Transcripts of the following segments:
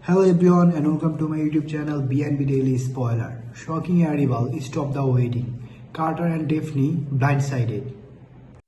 Hello everyone and welcome to my YouTube channel BNB Daily Spoiler. Shocking arrival, stop the waiting. Carter and Daphne blindsided.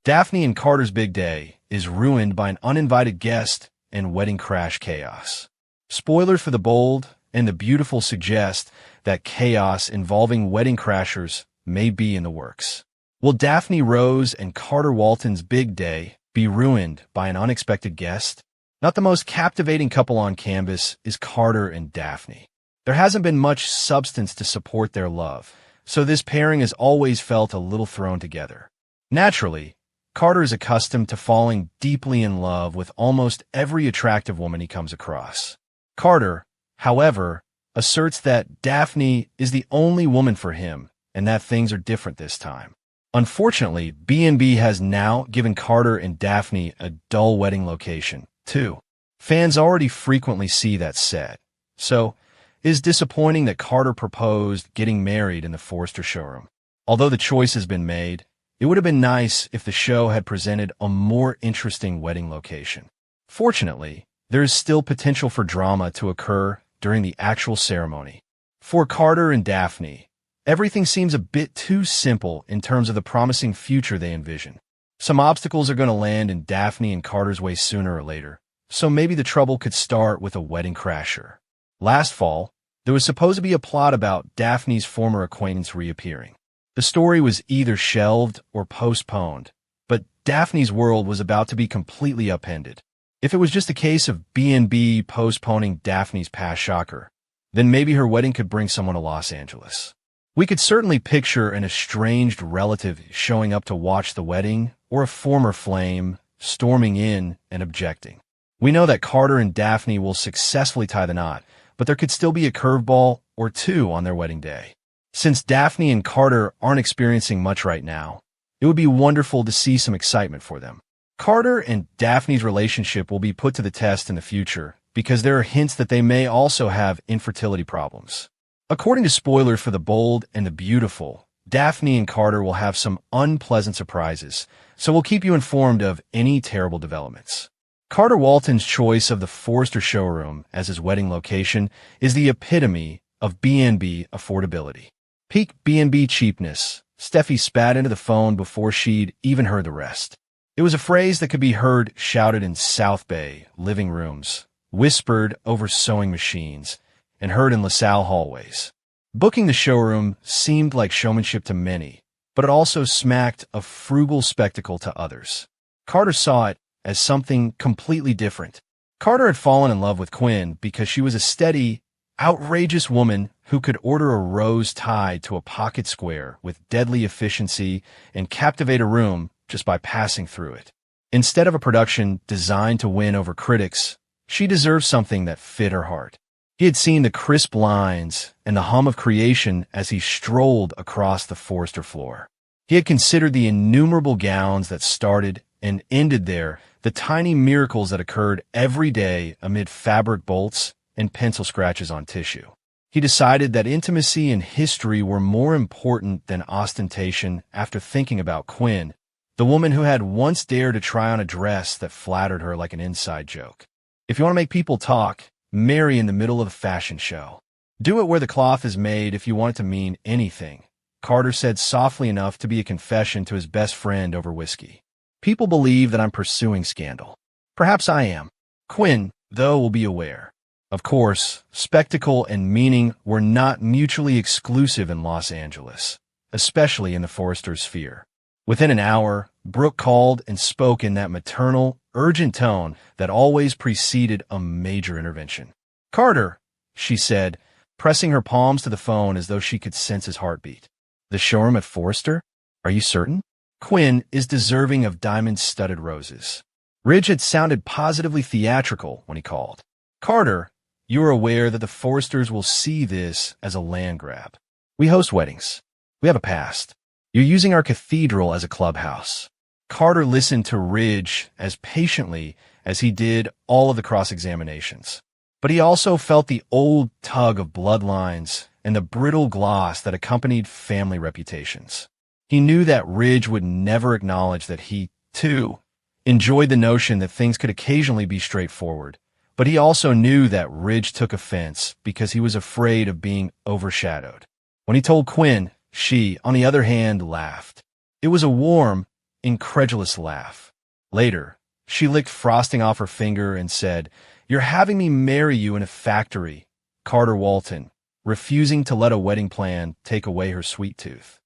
Daphne and Carter's big day is ruined by an uninvited guest and wedding crash chaos. Spoilers for the bold and the beautiful suggest that chaos involving wedding crashers may be in the works. Will Daphne Rose and Carter Walton's big day be ruined by an unexpected guest? Not the most captivating couple on canvas is Carter and Daphne. There hasn't been much substance to support their love, so this pairing has always felt a little thrown together. Naturally, Carter is accustomed to falling deeply in love with almost every attractive woman he comes across. Carter, however, asserts that Daphne is the only woman for him and that things are different this time. Unfortunately, B&B has now given Carter and Daphne a dull wedding location, too. Fans already frequently see that set, so it is disappointing that Carter proposed getting married in the Forrester showroom. Although the choice has been made, it would have been nice if the show had presented a more interesting wedding location. Fortunately, there is still potential for drama to occur during the actual ceremony. For Carter and Daphne, everything seems a bit too simple in terms of the promising future they envision. Some obstacles are going to land in Daphne and Carter's way sooner or later, so maybe the trouble could start with a wedding crasher. Last fall, there was supposed to be a plot about Daphne's former acquaintance reappearing. The story was either shelved or postponed, but Daphne's world was about to be completely upended. If it was just a case of B&B postponing Daphne's past shocker, then maybe her wedding could bring someone to Los Angeles. We could certainly picture an estranged relative showing up to watch the wedding, or a former flame storming in and objecting. We know that Carter and Daphne will successfully tie the knot, but there could still be a curveball or two on their wedding day. Since Daphne and Carter aren't experiencing much right now, it would be wonderful to see some excitement for them. Carter and Daphne's relationship will be put to the test in the future because there are hints that they may also have infertility problems. According to spoilers for the bold and the beautiful, Daphne and Carter will have some unpleasant surprises, so we'll keep you informed of any terrible developments. Carter Walton's choice of the Forrester showroom as his wedding location is the epitome of B&B affordability. Peak B&B cheapness. Steffi spat into the phone before she'd even heard the rest. It was a phrase that could be heard shouted in South Bay living rooms, whispered over sewing machines, and heard in LaSalle hallways. Booking the showroom seemed like showmanship to many, but it also smacked of frugal spectacle to others. Carter saw it as something completely different. Carter had fallen in love with Quinn because she was a steady, outrageous woman who could order a rose tied to a pocket square with deadly efficiency and captivate a room just by passing through it. Instead of a production designed to win over critics, she deserved something that fit her heart. He had seen the crisp lines and the hum of creation as he strolled across the Forrester floor. He had considered the innumerable gowns that started and ended there, the tiny miracles that occurred every day amid fabric bolts and pencil scratches on tissue. He decided that intimacy and history were more important than ostentation after thinking about Quinn, the woman who had once dared to try on a dress that flattered her like an inside joke. If you want to make people talk, marry in the middle of a fashion show. Do it where the cloth is made if you want it to mean anything, Carter said softly enough to be a confession to his best friend over whiskey. People believe that I'm pursuing scandal. Perhaps I am. Quinn, though, will be aware. Of course, spectacle and meaning were not mutually exclusive in Los Angeles, especially in the Forrester sphere. Within an hour, Brooke called and spoke in that maternal, urgent tone that always preceded a major intervention. "Carter," she said, pressing her palms to the phone as though she could sense his heartbeat. "The showroom at Forrester? Are you certain? Quinn is deserving of diamond-studded roses." Ridge had sounded positively theatrical when he called. "Carter, you are aware that the Forresters will see this as a land grab. We host weddings. We have a past. You're using our cathedral as a clubhouse." Carter listened to Ridge as patiently as he did all of the cross-examinations. But he also felt the old tug of bloodlines and the brittle gloss that accompanied family reputations. He knew that Ridge would never acknowledge that he, too, enjoyed the notion that things could occasionally be straightforward, But he also knew that Ridge took offense because he was afraid of being overshadowed. When he told Quinn, she, on the other hand, laughed. It was a warm, incredulous laugh. Later, she licked frosting off her finger and said, "You're having me marry you in a factory." Carter Walton, refusing to let a wedding plan take away her sweet tooth.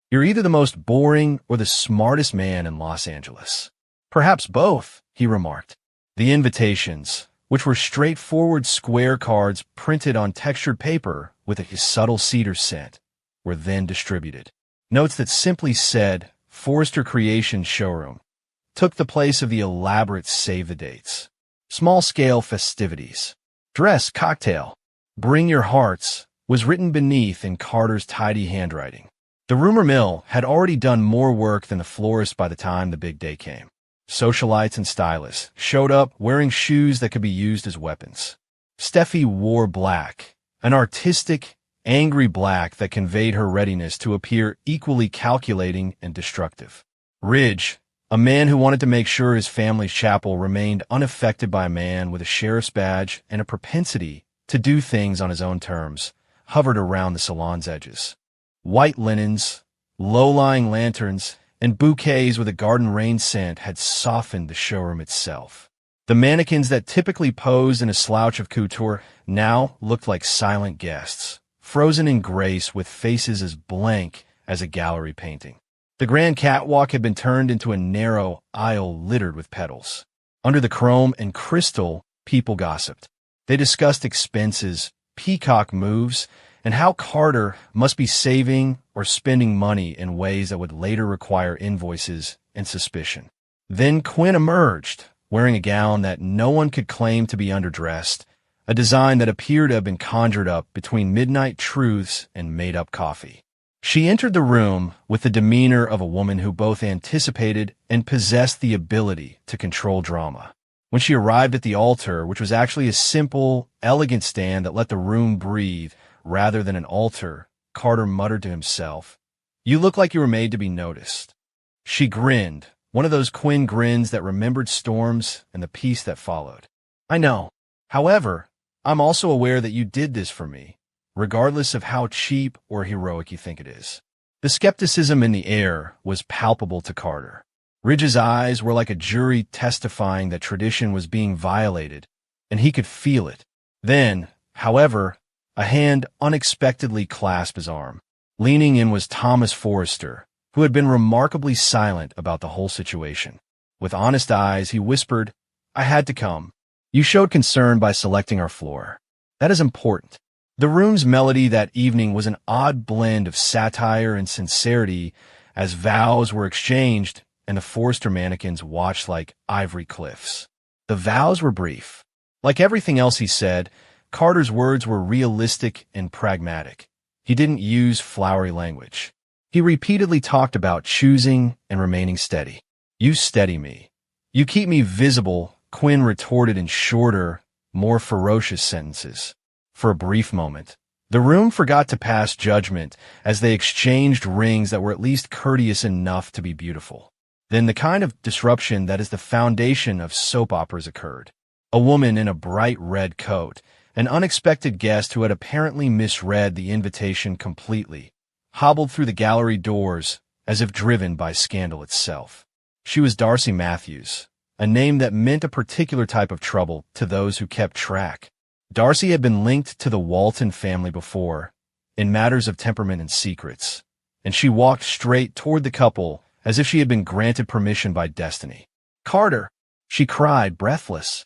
"You're either the most boring or the smartest man in Los Angeles." "Perhaps both," he remarked. The invitations, which were straightforward square cards printed on textured paper with a subtle cedar scent, were then distributed. Notes that simply said, "Forrester Creations Showroom," took the place of the elaborate save-the-dates. Small-scale festivities. Dress cocktail. "Bring your hearts," was written beneath in Carter's tidy handwriting. The rumor mill had already done more work than the florist by the time the big day came. Socialites and stylists showed up wearing shoes that could be used as weapons. Steffi wore black, an artistic, angry black that conveyed her readiness to appear equally calculating and destructive. Ridge, a man who wanted to make sure his family's chapel remained unaffected by a man with a sheriff's badge and a propensity to do things on his own terms, hovered around the salon's edges. White linens, low-lying lanterns, and bouquets with a garden rain scent had softened the showroom itself. The mannequins that typically posed in a slouch of couture now looked like silent guests, frozen in grace with faces as blank as a gallery painting. The grand catwalk had been turned into a narrow aisle littered with petals. Under the chrome and crystal, people gossiped. They discussed expenses, peacock moves, and how Carter must be saving or spending money in ways that would later require invoices and suspicion. Then Quinn emerged, wearing a gown that no one could claim to be underdressed, a design that appeared to have been conjured up between midnight truths and made-up coffee. She entered the room with the demeanor of a woman who both anticipated and possessed the ability to control drama. When she arrived at the altar, which was actually a simple, elegant stand that let the room breathe rather than an altar, Carter muttered to himself, "You look like you were made to be noticed." She grinned, one of those Quinn grins that remembered storms and the peace that followed. "I know. However, I'm also aware that you did this for me, regardless of how cheap or heroic you think it is." The skepticism in the air was palpable to Carter. Ridge's eyes were like a jury testifying that tradition was being violated, and he could feel it. Then, however, a hand unexpectedly clasped his arm. Leaning in was Thomas Forrester, who had been remarkably silent about the whole situation. With honest eyes, he whispered, "I had to come. You showed concern by selecting our floor. That is important." The room's melody that evening was an odd blend of satire and sincerity as vows were exchanged and the Forrester mannequins watched like ivory cliffs. The vows were brief. Like everything else he said, Carter's words were realistic and pragmatic. He didn't use flowery language. He repeatedly talked about choosing and remaining steady. "You steady me. You keep me visible," Quinn retorted in shorter, more ferocious sentences. For a brief moment, the room forgot to pass judgment as they exchanged rings that were at least courteous enough to be beautiful. Then the kind of disruption that is the foundation of soap operas occurred. A woman in a bright red coat, an unexpected guest who had apparently misread the invitation completely, hobbled through the gallery doors as if driven by scandal itself. She was Darcy Matthews, a name that meant a particular type of trouble to those who kept track. Darcy had been linked to the Walton family before, in matters of temperament and secrets, and she walked straight toward the couple as if she had been granted permission by destiny. "Carter!" she cried, breathless.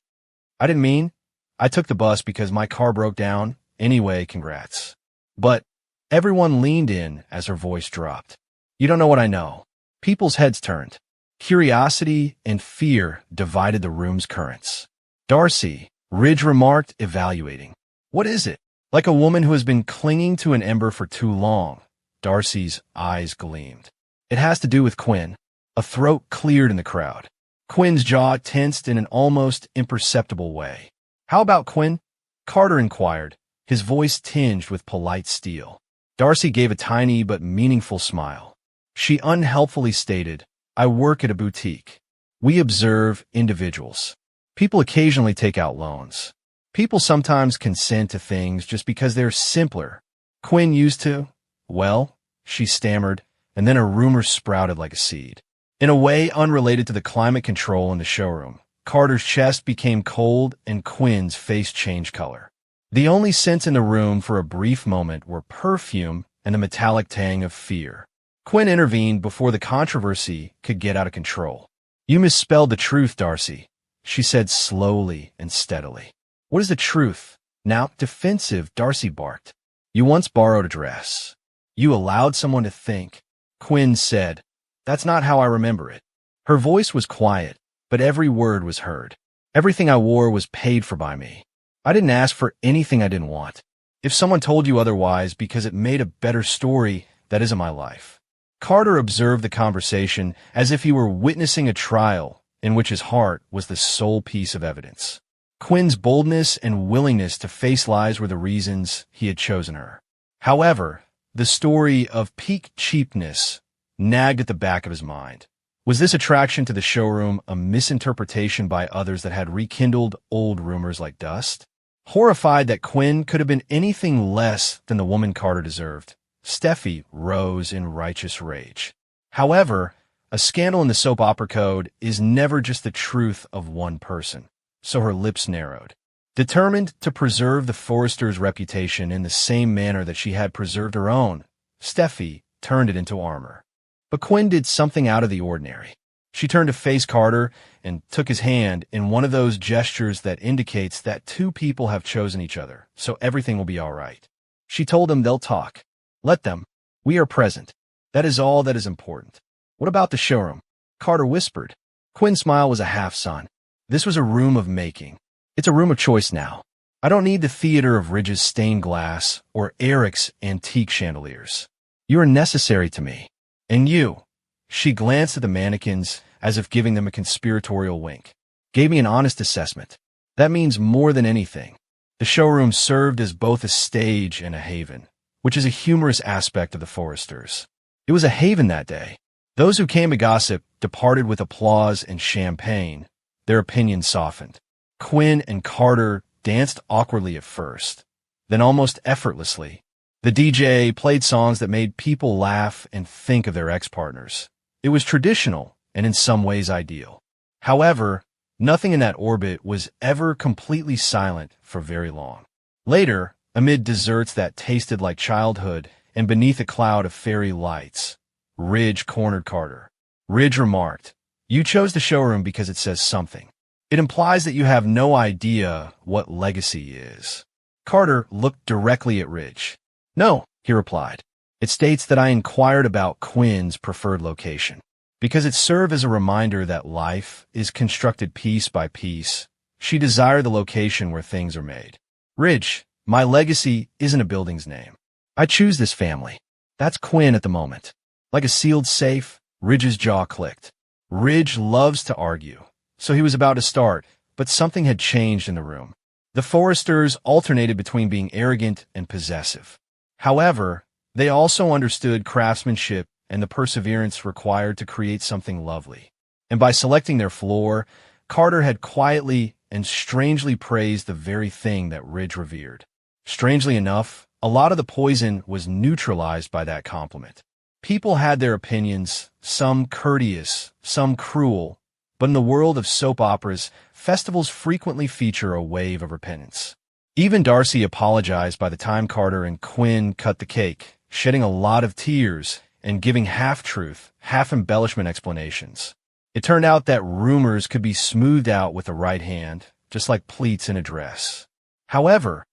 "I didn't mean. I took the bus because my car broke down. Anyway, congrats." But everyone leaned in as her voice dropped. "You don't know what I know." People's heads turned. Curiosity and fear divided the room's currents. "Darcy," Ridge remarked, evaluating. "What is it?" Like a woman who has been clinging to an ember for too long, Darcy's eyes gleamed. "It has to do with Quinn." A throat cleared in the crowd. Quinn's jaw tensed in an almost imperceptible way. "How about Quinn?" Carter inquired, his voice tinged with polite steel. Darcy gave a tiny but meaningful smile. She unhelpfully stated, "I work at a boutique. We observe individuals." People occasionally take out loans. People sometimes consent to things just because they're simpler. Quinn used to. Well, she stammered, and then a rumor sprouted like a seed. In a way unrelated to the climate control in the showroom, Carter's chest became cold and Quinn's face changed color. The only scents in the room for a brief moment were perfume and a metallic tang of fear. Quinn intervened before the controversy could get out of control. "You misspelled the truth, Darcy," she said slowly and steadily. "What is the truth?" Now defensive, Darcy barked. "You once borrowed a dress. You allowed someone to think." Quinn said, "That's not how I remember it." Her voice was quiet, but every word was heard. "Everything I wore was paid for by me. I didn't ask for anything I didn't want. If someone told you otherwise because it made a better story, that isn't my life." Carter observed the conversation as if he were witnessing a trial in which his heart was the sole piece of evidence. Quinn's boldness and willingness to face lies were the reasons he had chosen her. However, the story of peak cheapness nagged at the back of his mind. Was this attraction to the showroom a misinterpretation by others that had rekindled old rumors like dust? Horrified that Quinn could have been anything less than the woman Carter deserved, Steffi rose in righteous rage. However, a scandal in the soap opera code is never just the truth of one person, so her lips narrowed. Determined to preserve the Forresters' reputation in the same manner that she had preserved her own, Steffi turned it into armor. But Quinn did something out of the ordinary. She turned to face Carter and took his hand in one of those gestures that indicates that two people have chosen each other, so everything will be all right. She told them they'll talk. Let them. We are present. That is all that is important. What about the showroom? Carter whispered. Quinn's smile was a half-sun. This was a room of making. It's a room of choice now. I don't need the theater of Ridge's stained glass or Eric's antique chandeliers. You are necessary to me. And you. She glanced at the mannequins as if giving them a conspiratorial wink. Gave me an honest assessment. That means more than anything. The showroom served as both a stage and a haven, which is a humorous aspect of the Forresters. It was a haven that day. Those who came to gossip departed with applause and champagne. Their opinions softened. Quinn and Carter danced awkwardly at first, then almost effortlessly. The DJ played songs that made people laugh and think of their ex-partners. It was traditional and in some ways ideal. However, nothing in that orbit was ever completely silent for very long. Later, amid desserts that tasted like childhood and beneath a cloud of fairy lights, Ridge cornered Carter. Ridge remarked, "You chose the showroom because it says something. It implies that you have no idea what legacy is." Carter looked directly at Ridge. "No," he replied. "It states that I inquired about Quinn's preferred location, because it served as a reminder that life is constructed piece by piece. She desired the location where things are made. Ridge, my legacy isn't a building's name. I choose this family. That's Quinn at the moment." Like a sealed safe, Ridge's jaw clicked. Ridge loves to argue, so he was about to start, but something had changed in the room. The Forresters alternated between being arrogant and possessive. However, they also understood craftsmanship and the perseverance required to create something lovely. And by selecting their floor, Carter had quietly and strangely praised the very thing that Ridge revered. Strangely enough, a lot of the poison was neutralized by that compliment. People had their opinions, some courteous, some cruel, but in the world of soap operas, festivals frequently feature a wave of repentance. Even Darcy apologized by the time Carter and Quinn cut the cake, shedding a lot of tears and giving half-truth, half-embellishment explanations. It turned out that rumors could be smoothed out with the right hand, just like pleats in a dress. However,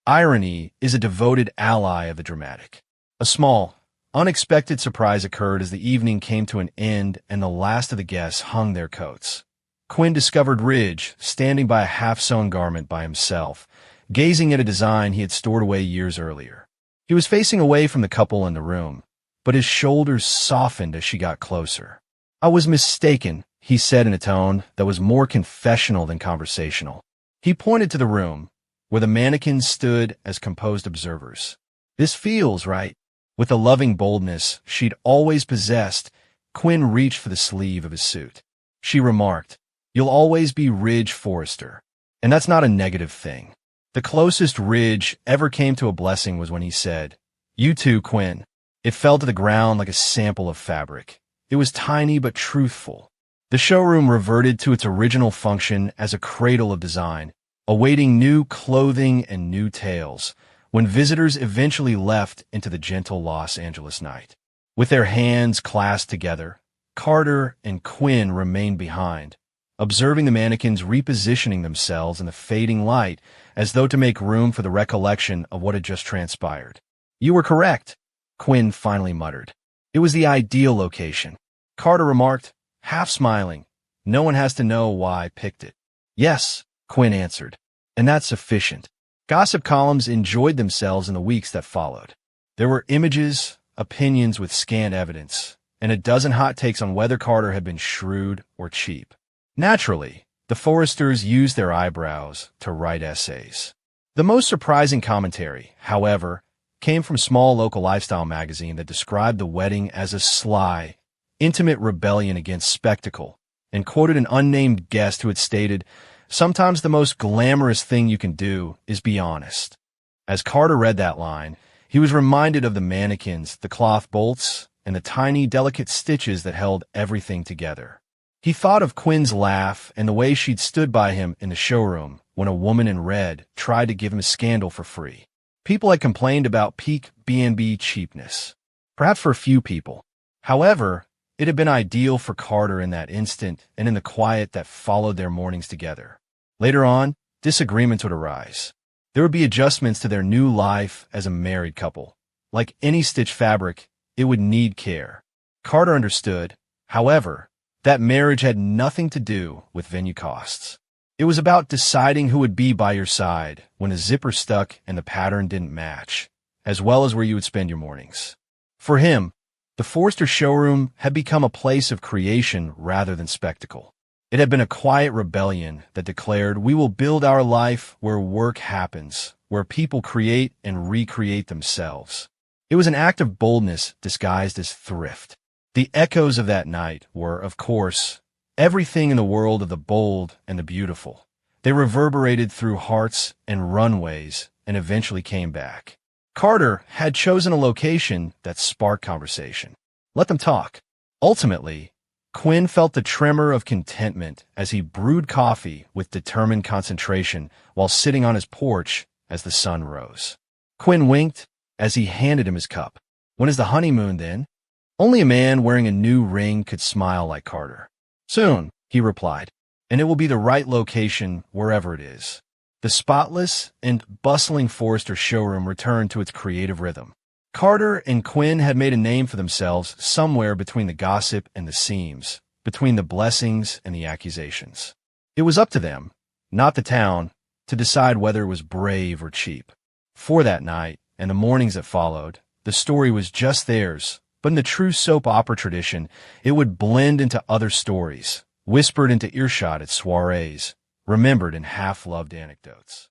irony is a devoted ally of the dramatic. A small, unexpected surprise occurred as the evening came to an end and the last of the guests hung their coats. Quinn discovered Ridge standing by a half-sewn garment by himself, gazing at a design he had stored away years earlier. He was facing away from the couple in the room, but his shoulders softened as she got closer. "I was mistaken," he said in a tone that was more confessional than conversational. He pointed to the room, where the mannequins stood as composed observers. "This feels right." With the loving boldness she'd always possessed, Quinn reached for the sleeve of his suit. She remarked, You'll always be Ridge Forrester. And that's not a negative thing. The closest Ridge ever came to a blessing was when he said, "You too, Quinn." It fell to the ground like a sample of fabric. It was tiny but truthful. The showroom reverted to its original function as a cradle of design, awaiting new clothing and new tales, when visitors eventually left into the gentle Los Angeles night. With their hands clasped together, Carter and Quinn remained behind, observing the mannequins repositioning themselves in the fading light as though to make room for the recollection of what had just transpired. "You were correct," Quinn finally muttered. "It was the ideal location." Carter remarked, half smiling. "No one has to know why I picked it." "Yes," Quinn answered, "and that's sufficient." Gossip columns enjoyed themselves in the weeks that followed. There were images, opinions with scant evidence, and a dozen hot takes on whether Carter had been shrewd or cheap. Naturally, the Forresters used their eyebrows to write essays. The most surprising commentary, however, came from a small local lifestyle magazine that described the wedding as a sly, intimate rebellion against spectacle, and quoted an unnamed guest who had stated, "Sometimes the most glamorous thing you can do is be honest." As Carter read that line, he was reminded of the mannequins, the cloth bolts, and the tiny, delicate stitches that held everything together. He thought of Quinn's laugh and the way she'd stood by him in the showroom when a woman in red tried to give him a scandal for free. People had complained about peak B&B cheapness, perhaps for a few people. However, it had been ideal for Carter in that instant and in the quiet that followed their mornings together. Later on, disagreements would arise. There would be adjustments to their new life as a married couple. Like any stitched fabric, it would need care. Carter understood, however, that marriage had nothing to do with venue costs. It was about deciding who would be by your side when a zipper stuck and the pattern didn't match, as well as where you would spend your mornings. For him, the Forrester showroom had become a place of creation rather than spectacle. It had been a quiet rebellion that declared, "We will build our life where work happens, where people create and recreate themselves." It was an act of boldness disguised as thrift. The echoes of that night were, of course, everything in the world of the bold and the beautiful. They reverberated through hearts and runways and eventually came back. Carter had chosen a location that sparked conversation. Let them talk. Ultimately, Quinn felt the tremor of contentment as he brewed coffee with determined concentration while sitting on his porch as the sun rose. Quinn winked as he handed him his cup. "When is the honeymoon, then?" Only a man wearing a new ring could smile like Carter. "Soon," he replied, "and it will be the right location wherever it is." The spotless and bustling Forrester showroom returned to its creative rhythm. Carter and Quinn had made a name for themselves somewhere between the gossip and the seams, between the blessings and the accusations. It was up to them, not the town, to decide whether it was brave or cheap. For that night, and the mornings that followed, the story was just theirs, but in the true soap opera tradition, it would blend into other stories, whispered into earshot at soirees, remembered in half-loved anecdotes.